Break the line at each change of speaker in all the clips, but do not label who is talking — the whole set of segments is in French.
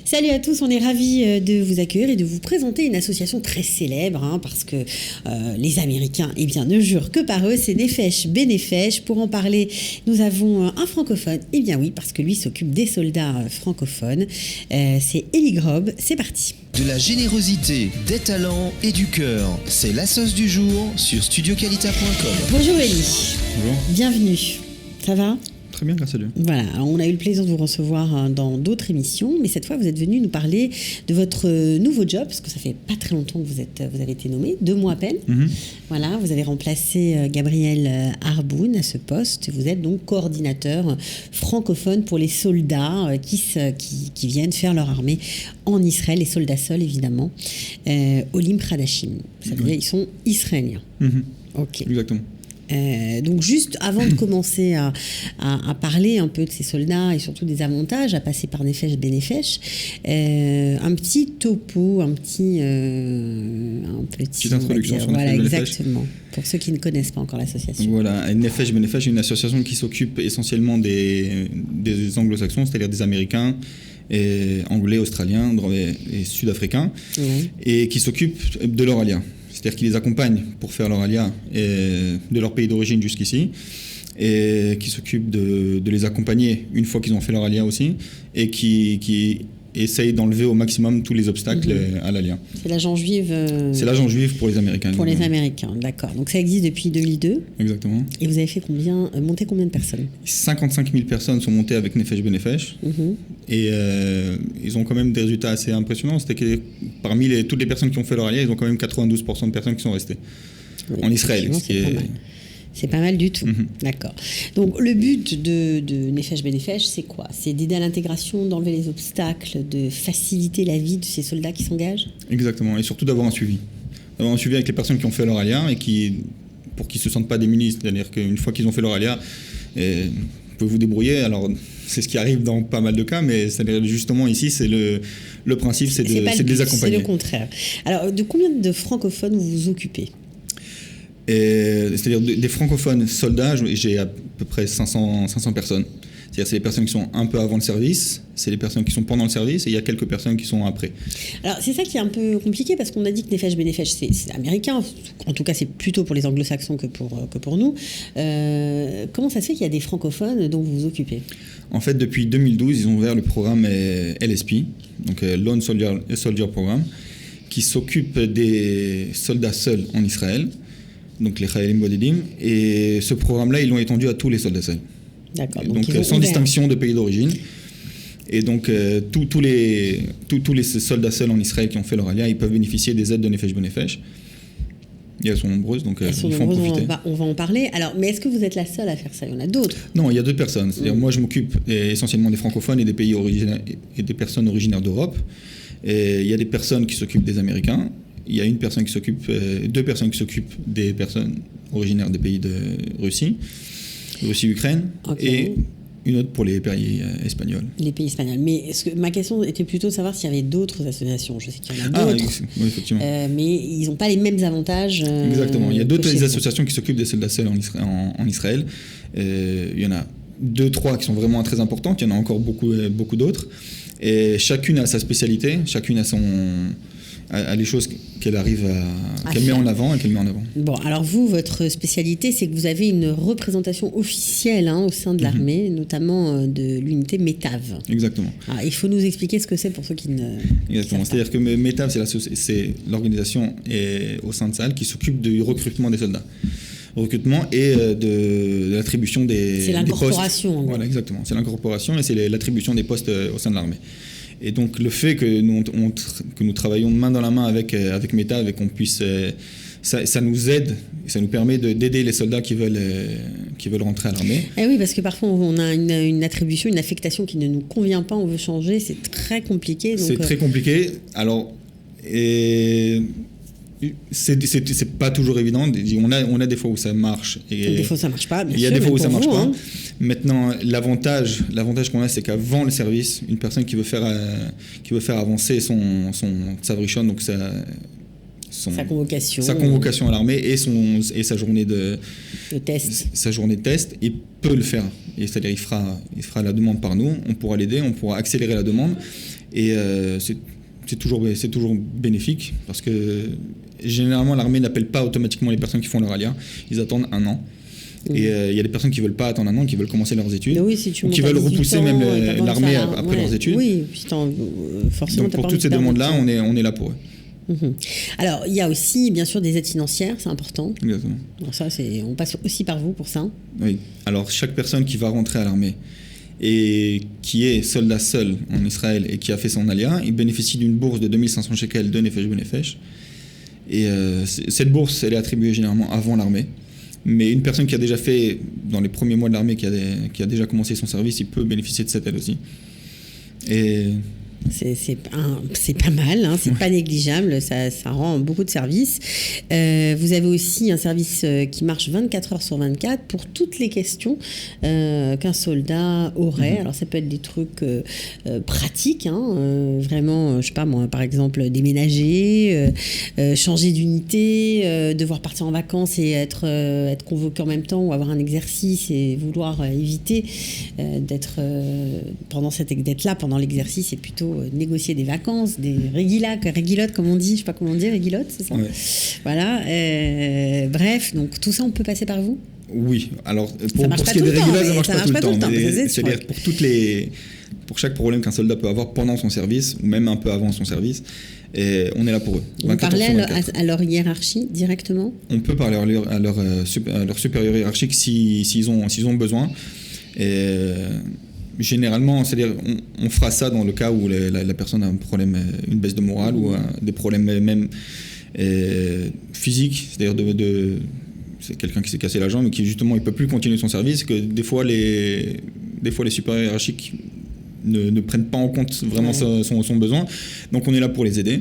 Salut à tous, on est ravis de vous accueillir et de vous présenter une association très célèbre, parce que les Américains ne jurent que par eux, c'est Nefesh Benefesh. Pour en parler, nous avons un francophone, oui, parce que lui s'occupe des soldats francophones, c'est Eli Grob, c'est parti.
De la générosité, des talents et du cœur, c'est la sauce du jour sur studioqualita.com.
Bonjour Eli.
Bonjour.
Bienvenue, ça va ?
Très bien, grâce à Dieu.
Voilà, on a eu le plaisir de vous recevoir dans d'autres émissions, mais cette fois vous êtes venu nous parler de votre nouveau job, parce que ça fait pas très longtemps que vous avez été nommé, 2 mois à peine. Voilà, vous avez remplacé Gabriel Harboun à ce poste. Vous êtes donc coordinateur francophone pour les soldats qui viennent faire leur armée en Israël, les soldats seuls évidemment, Olim Khadashim. Ça veut dire ils sont israéliens. Ok.
Exactement.
Donc juste avant de commencer à parler un peu de ces soldats et surtout des avantages à passer par Nefesh Benefesh, un petit topo,
Petite introduction sur
voilà,
Nefesh Benefesh.
exactement, pour ceux qui ne connaissent pas encore l'association.
Voilà, Nefesh Benefesh est une association qui s'occupe essentiellement des anglo-saxons, c'est-à-dire des Américains, et anglais, australiens et sud-africains, et qui s'occupe de leur alia. C'est-à-dire qu'ils les accompagnent pour faire leur alia de leur pays d'origine jusqu'ici, et qui s'occupent de les accompagner une fois qu'ils ont fait leur alia aussi, et qui essayent d'enlever au maximum tous les obstacles à l'alia.
C'est l'agent juive.
C'est l'agent juif pour les Américains.
Pour les Américains, d'accord. Donc ça existe depuis 2002.
Exactement.
Et vous avez fait monter combien de personnes ?
55 000 personnes sont montées avec Nefesh Benefesh. Et ils ont quand même des résultats assez impressionnants. C'était que parmi toutes les personnes qui ont fait leur alia, ils ont quand même 92% de personnes qui sont restées en Israël.
C'est pas mal du tout. D'accord. Donc le but de Nefesh Benefesh, c'est quoi ? C'est d'aider à l'intégration, d'enlever les obstacles, de faciliter la vie de ces soldats qui s'engagent ?
Exactement. Et surtout d'avoir un suivi. D'avoir un suivi avec les personnes qui ont fait leur alia et pour qu'ils ne se sentent pas démunis. C'est-à-dire qu'une fois qu'ils ont fait leur alia, vous pouvez vous débrouiller. Alors, c'est ce qui arrive dans pas mal de cas, mais justement ici, c'est le principe, c'est de les accompagner.
C'est le contraire. Alors, de combien de francophones vous vous occupez ?
C'est-à-dire des francophones soldats, j'ai à peu près 500 personnes. C'est-à-dire c'est les personnes qui sont un peu avant le service, c'est les personnes qui sont pendant le service, et il y a quelques personnes qui sont après.
Alors c'est ça qui est un peu compliqué, parce qu'on a dit que Nefesh Benefesh c'est américain, en tout cas c'est plutôt pour les anglo-saxons que pour nous. Comment ça se fait qu'il y a des francophones dont vous vous occupez ?
En fait, depuis 2012, ils ont ouvert le programme LSP, donc Lone Soldier Program, qui s'occupe des soldats seuls en Israël, donc les Chayalim Bodedim, et ce programme-là, ils l'ont étendu à tous les soldats seuls.
D'accord.
Donc sans distinction de pays d'origine. Et donc tous les soldats seuls en Israël qui ont fait leur alia, ils peuvent bénéficier des aides de Nefesh Benefesh. Et elles sont nombreuses, donc il faut en profiter.
On va en parler. Alors, mais est-ce que vous êtes la seule à faire ça ? Il y en a d'autres ?
Non, il y a 2 personnes. C'est-à-dire moi, je m'occupe essentiellement des francophones et des pays et des personnes originaires d'Europe. Et il y a des personnes qui s'occupent des Américains. Il y a 2 personnes qui s'occupent des personnes originaires des pays de Russie, Ukraine, et une autre pour les pays espagnols.
Les pays espagnols. Mais ma question était plutôt de savoir s'il y avait d'autres associations. Je sais qu'il y en a d'autres,
oui, effectivement.
Mais ils n'ont pas les mêmes avantages.
Exactement. Il y a d'autres associations qui s'occupent des soldats seuls en Israël. Il y en a 2-3 qui sont vraiment très importantes. Il y en a encore beaucoup d'autres. Et chacune a sa spécialité, chacune a les choses qu'elle arrive qu'elle met en avant et qu'elle met en avant.
Bon, alors vous, votre spécialité, c'est que vous avez une représentation officielle au sein de l'armée, notamment de l'unité METAV.
Exactement.
Alors, il faut nous expliquer ce que c'est pour ceux qui ne...
Exactement. C'est-à-dire que METAV, c'est l'organisation au sein de Tsahal qui s'occupe du recrutement des soldats. Recrutement et de l'attribution des postes.
C'est l'incorporation.
Voilà, exactement. C'est l'incorporation et c'est l'attribution des postes au sein de l'armée. Et donc le fait que nous travaillons main dans la main avec METAV et qu'on puisse... Ça nous aide, ça nous permet d'aider les soldats qui veulent rentrer à l'armée.
Eh oui, parce que parfois on a une attribution, une affectation qui ne nous convient pas, on veut changer, c'est très compliqué.
C'est très compliqué. Alors... C'est pas toujours évident. On a des fois où ça marche. Et
des fois ça marche pas, bien sûr.
Il y a des fois où ça marche pas.
Hein.
Maintenant, l'avantage qu'on a, c'est qu'avant le service, une personne qui veut faire avancer son Tzav Rishon, donc
sa convocation
à l'armée et sa journée de
test.
Sa journée de test, il peut le faire. Et c'est-à-dire il fera la demande par nous, on pourra l'aider, on pourra accélérer la demande. Et c'est toujours bénéfique parce que généralement l'armée n'appelle pas automatiquement les personnes qui font leur alia, ils attendent 1 an. Et il y a des personnes qui ne veulent pas attendre 1 an, qui veulent commencer leurs études, ou qui veulent repousser même l'armée après leurs études.
Oui, forcément.
Donc pour toutes ces demandes-là, on est là pour eux.
Alors, il y a aussi, bien sûr, des aides financières, c'est important.
Exactement.
Alors ça, on passe aussi par vous pour ça.
Oui. Alors, chaque personne qui va rentrer à l'armée et qui est soldat seul en Israël et qui a fait son alia, il bénéficie d'une bourse de 2500 shekels de Nefesh Benefesh. Et cette bourse, elle est attribuée généralement avant l'armée. Mais une personne qui a déjà fait, dans les premiers mois de l'armée, qui a déjà commencé son service, il peut bénéficier de cette aide aussi. Et
c'est pas mal, hein, c'est pas négligeable, ça rend beaucoup de services. Vous avez aussi un service qui marche 24 heures sur 24 pour toutes les questions qu'un soldat aurait. Alors ça peut être des trucs pratiques, hein, vraiment, je sais pas moi, par exemple déménager, changer d'unité, devoir partir en vacances et être convoqué en même temps, ou avoir un exercice et vouloir éviter d'être là pendant l'exercice, et plutôt négocier des vacances, des régilotes comme on dit, je sais pas comment on dit, régilotes, c'est ça. Ouais. Voilà. Bref, donc tout ça, on peut passer par vous.
Oui. Alors pour ce qui est des régilotes, ça marche pas tout le temps. C'est-à-dire pour chaque problème qu'un soldat peut avoir pendant son service ou même un peu avant son service, et on est là pour eux.
Vous parlez à leur hiérarchie directement ?
On peut parler à leur supérieur hiérarchique s'ils ont besoin. Et généralement, c'est-à-dire on fera ça dans le cas où la personne a un problème, une baisse de morale ou des problèmes même physiques, c'est-à-dire c'est quelqu'un qui s'est cassé la jambe et qui justement il peut plus continuer son service, que des fois les supérieurs hiérarchiques ne prennent pas en compte vraiment son besoin, donc on est là pour les aider.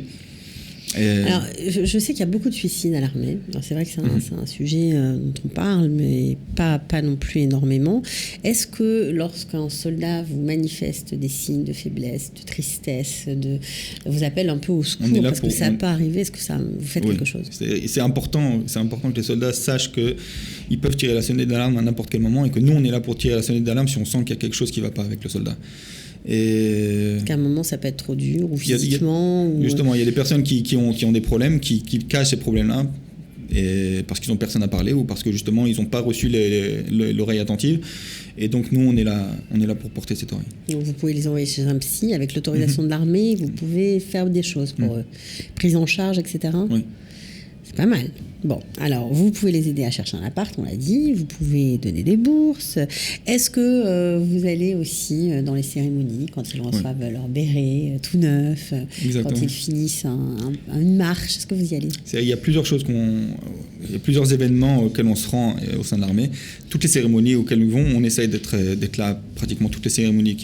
Alors, je sais qu'il y a beaucoup de suicides à l'armée. Alors, c'est vrai que c'est un sujet dont on parle, mais pas non plus énormément. Est-ce que lorsqu'un soldat vous manifeste des signes de faiblesse, de tristesse, vous appelle un peu au secours parce que ça peut arriver, est-ce que vous faites quelque chose ?
C'est important que les soldats sachent qu'ils peuvent tirer la sonnette d'alarme à n'importe quel moment, et que nous, on est là pour tirer la sonnette d'alarme si on sent qu'il y a quelque chose qui ne va pas avec le soldat.
Parce qu'à un moment ça peut être trop dur, ou physiquement.
Justement, il y a des personnes qui ont des problèmes, qui cachent ces problèmes-là, parce qu'ils n'ont personne à parler, ou parce que justement ils n'ont pas reçu l'oreille attentive. Et donc nous, on est là pour porter cette oreille.
Donc vous pouvez les envoyer chez un psy avec l'autorisation de l'armée. Vous pouvez faire des choses pour eux, prise en charge, etc.
Oui.
C'est pas mal. Bon, alors vous pouvez les aider à chercher un appart, on l'a dit, vous pouvez donner des bourses. Est-ce que vous allez aussi dans les cérémonies, quand ils reçoivent leur béret tout neuf, quand ils finissent une marche, est-ce que vous y allez ?
Il y a plusieurs choses, il y a plusieurs événements auxquels on se rend au sein de l'armée. Toutes les cérémonies auxquelles nous vont, on essaye d'être là, pratiquement toutes les cérémonies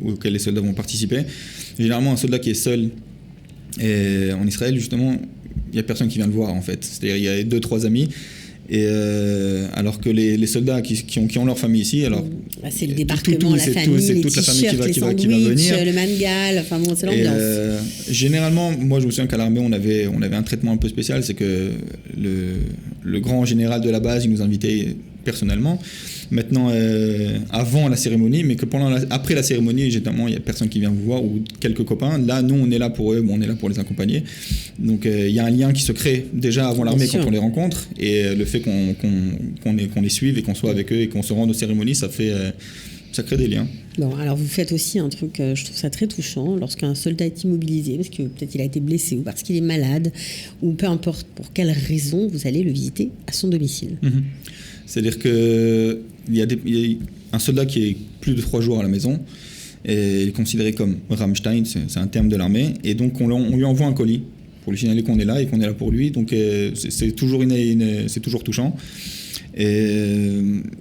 auxquelles les soldats vont participer. Généralement, un soldat qui est seul en Israël, justement, il n'y a personne qui vient le voir en fait. C'est-à-dire il y a 2-3 amis, et alors que les soldats qui ont leur famille ici, alors
c'est le débarquement, la famille,
c'est toute la famille qui va venir,
le mangal, enfin bon, c'est l'ambiance.
Généralement, moi je me souviens qu'à l'armée on avait un traitement un peu spécial, c'est que le grand général de la base il nous invitait personnellement. Maintenant, avant la cérémonie, mais que après la cérémonie, généralement, il n'y a personne qui vient vous voir, ou quelques copains. Là, nous, on est là pour eux, on est là pour les accompagner. Donc, il y a un lien qui se crée déjà avant l'armée quand on les rencontre. Et le fait qu'on les suive et qu'on soit avec eux et qu'on se rende aux cérémonies, ça crée des liens.
Bon, alors vous faites aussi un truc, je trouve ça très touchant, lorsqu'un soldat est immobilisé, parce que peut-être il a été blessé, ou parce qu'il est malade, ou peu importe pour quelle raison, vous allez le visiter à son domicile.
C'est-à-dire qu'il y a un soldat qui est plus de 3 jours à la maison, et il est considéré comme Rammstein, c'est un terme de l'armée, et donc on lui envoie un colis pour lui signaler qu'on est là et qu'on est là pour lui, donc c'est toujours touchant. Et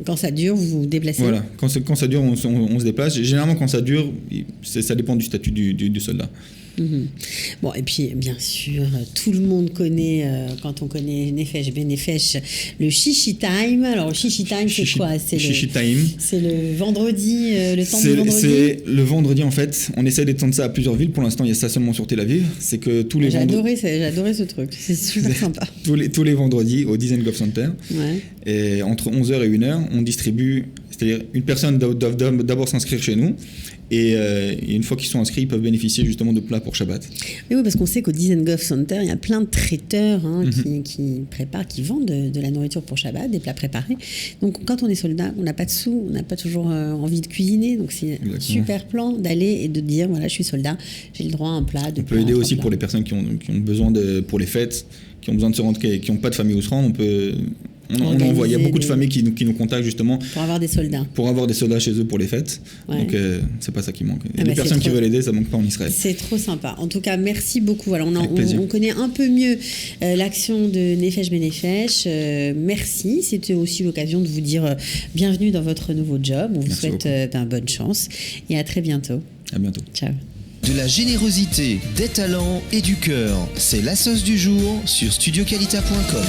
quand ça dure, vous vous déplacez ?
Voilà, quand ça dure, on se déplace. Généralement, quand ça dure, ça dépend du statut du soldat.
Bon, et puis bien sûr, tout le monde connaît, quand on connaît Nefesh Benefesh, le Chichi Time. Alors, le Chichi Time, c'est quoi?
Chichi Time.
C'est le vendredi, le temps du vendredi.
C'est le vendredi, en fait. On essaie d'étendre ça à plusieurs villes. Pour l'instant, il y a ça seulement sur Tel Aviv. C'est que tous les vendredis.
J'ai adoré ce truc. C'est super sympa.
Tous les vendredis au Design Golf Center.
Ouais.
Et entre 11h et 1h, on distribue. C'est-à-dire, une personne doit d'abord s'inscrire chez nous. Et une fois qu'ils sont inscrits, ils peuvent bénéficier justement de plats pour Shabbat.
Mais oui, parce qu'on sait qu'au Design Golf Center, il y a plein de traiteurs qui préparent, qui vendent de la nourriture pour Shabbat, des plats préparés. Donc quand on est soldat, on n'a pas de sous, on n'a pas toujours envie de cuisiner. Donc c'est un super plan d'aller et de dire, voilà, je suis soldat, j'ai le droit à un plat.
On peut aider aussi pour les personnes qui ont besoin pour les fêtes, qui ont besoin de se rendre, qui n'ont pas de famille où se rendre. Il y a beaucoup de familles qui nous contactent justement
pour avoir des soldats.
Pour avoir des soldats chez eux pour les fêtes. Ouais. Donc c'est pas ça qui manque. Les personnes qui veulent aider, ça manque pas en Israël.
C'est trop sympa. En tout cas, merci beaucoup. Voilà, on connaît un peu mieux l'action de Nefesh Benefesh. Merci. C'était aussi l'occasion de vous dire bienvenue dans votre nouveau job. On vous souhaite bonne chance et à très bientôt.
À bientôt.
Ciao.
De la générosité, des talents et du cœur, c'est la sauce du jour sur studioqualita.com.